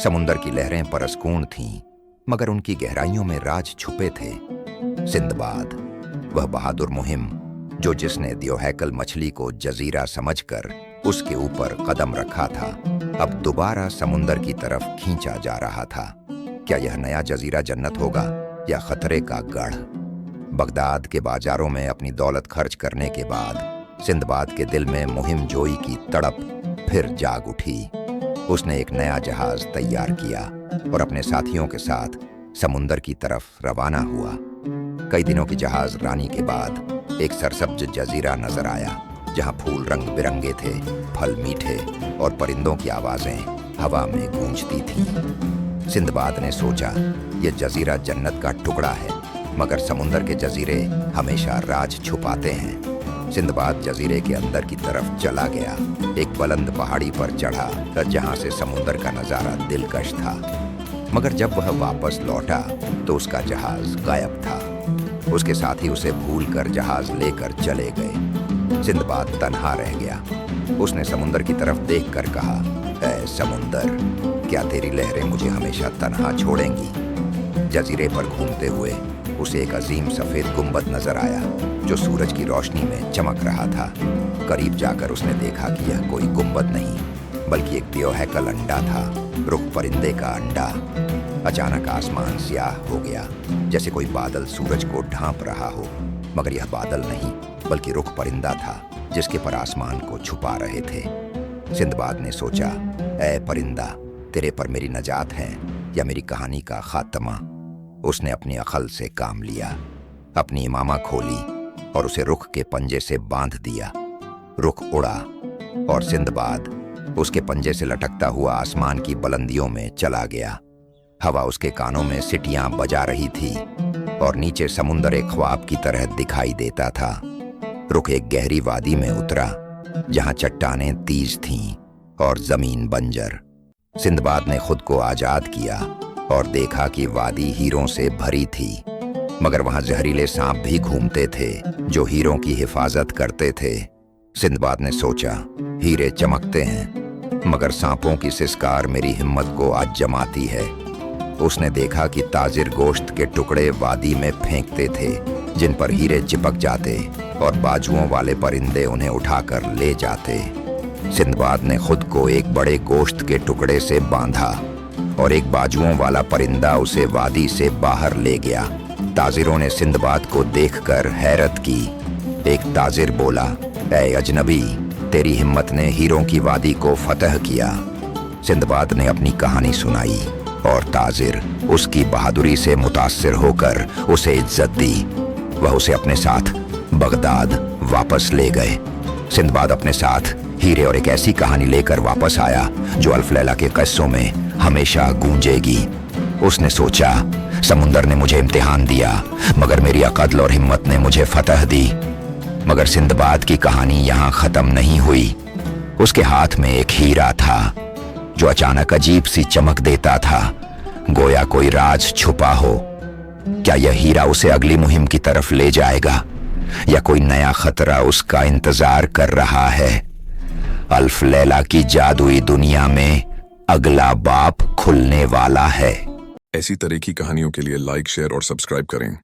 समुंदर की लहरें परस्कून थीं, मगर उनकी गहराइयों में राज छुपे थे। सिंदबाद, वह बहादुर मुहिम जो जिसने दियोहैकल मछली को जजीरा समझकर उसके ऊपर कदम रखा था, अब दोबारा समुंदर की तरफ खींचा जा रहा था। क्या यह नया जजीरा जन्नत होगा या खतरे का गढ़? बगदाद के बाजारों में अपनी दौलत खर्च करने के बाद सिंदबाद के दिल में मुहिम जोई की तड़प फिर जाग उठी। उसने एक नया जहाज तैयार किया और अपने साथियों के साथ समुंदर की तरफ रवाना हुआ। कई दिनों की जहाज रानी के बाद एक सरसब्ज जजीरा नजर आया, जहां फूल रंग बिरंगे थे, फल मीठे और परिंदों की आवाजें हवा में गूंजती थीं। सिंदबाद ने सोचा, यह जजीरा जन्नत का टुकड़ा है, मगर समुंदर के जजीरे हमेशा राज छुपाते हैं। सिंदबाद जजीरे के अंदर की तरफ चला गया, एक बुलंद पहाड़ी पर चढ़ा जहां से समुंदर का नजारा दिलकश था। मगर जब वह वापस लौटा तो उसका जहाज गायब था। उसके साथी उसे भूलकर जहाज लेकर चले गए। सिंदबाद तन्हा रह गया। उसने समुंदर की तरफ देखकर कहा, ऐ समुंदर, क्या तेरी लहरें मुझे हमेशा तन्हा छोड़ेंगी? जजीरे पर घूमते हुए उसे एक अजीम सफेद गुंबद नजर आया जो सूरज की रोशनी में चमक रहा था। करीब जाकर उसने देखा कि यह कोई गुंबद नहीं बल्कि एक दियोहैकल अंडा था, रुख परिंदे का अंडा। अचानक आसमान स्याह हो गया, जैसे कोई बादल सूरज को ढांप रहा हो, मगर यह बादल नहीं बल्कि रुख परिंदा था जिसके पर आसमान को छुपा रहे थे। सिंदबाद ने सोचा, ऐ परिंदा, तेरे पर मेरी नजात है या मेरी कहानी का खात्मा? उसने अपनी अकल से काम लिया, अपनी इमामा खोली और उसे रुख के पंजे से बांध दिया। रुख उड़ा और सिंदबाद उसके पंजे से लटकता हुआ आसमान की बुलंदियों में चला गया। हवा उसके कानों में सीटियां बजा रही थी और नीचे समुंदर एक ख्वाब की तरह दिखाई देता था। रुख एक गहरी वादी में उतरा जहां चट्टानें तेज थीं और जमीन बंजर। सिंदबाद ने खुद को आजाद किया और देखा कि वादी हीरों से भरी थी, मगर वहां जहरीले सांप भी घूमते थे जो हीरों की हिफाजत करते थे। सिंदबाद ने सोचा, हीरे चमकते हैं, मगर सांपों की सिसकार मेरी हिम्मत को आज जमाती है। उसने देखा कि ताजिर गोश्त के टुकड़े वादी में फेंकते थे, जिन पर हीरे चिपक जाते और बाजुओं वाले परिंदे उन्हें उठाकर ले जाते। सिंदबाद ने खुद को एक बड़े गोश्त के टुकड़े से बांधा और एक बाजुओं वाला परिंदा उसे वादी से बाहर ले गया। ताजिरों ने सिंदबाद को देखकर हैरत की। एक ताजिर बोला, ऐ अजनबी, तेरी हिम्मत ने हीरों की वादी को फतह किया। सिंदबाद ने अपनी कहानी सुनाई और ताजिर उसकी बहादुरी से मुतासिर होकर उसे इज्जत दी। वह उसे अपने साथ बगदाद वापस ले गए। सिंदबाद अपने साथ हीरे और एक ऐसी कहानी लेकर वापस आया जो अल्फ लैला के किस्सों में हमेशा गूंजेगी। उसने सोचा, समुंदर ने मुझे इम्तिहान दिया, मगर मेरी अक़ल और हिम्मत ने मुझे फतह दी। मगर सिंदबाद की कहानी यहाँ खत्म नहीं हुई। उसके हाथ में एक हीरा था जो अचानक अजीब सी चमक देता था, गोया कोई राज छुपा हो। क्या यह हीरा उसे अगली मुहिम की तरफ ले जाएगा या कोई नया खतरा उसका इंतजार कर रहा है? अल्फ लैला की जादुई दुनिया में अगला बाप खुलने वाला है। ऐसी तरह की कहानियों के लिए लाइक, शेयर और सब्सक्राइब करें।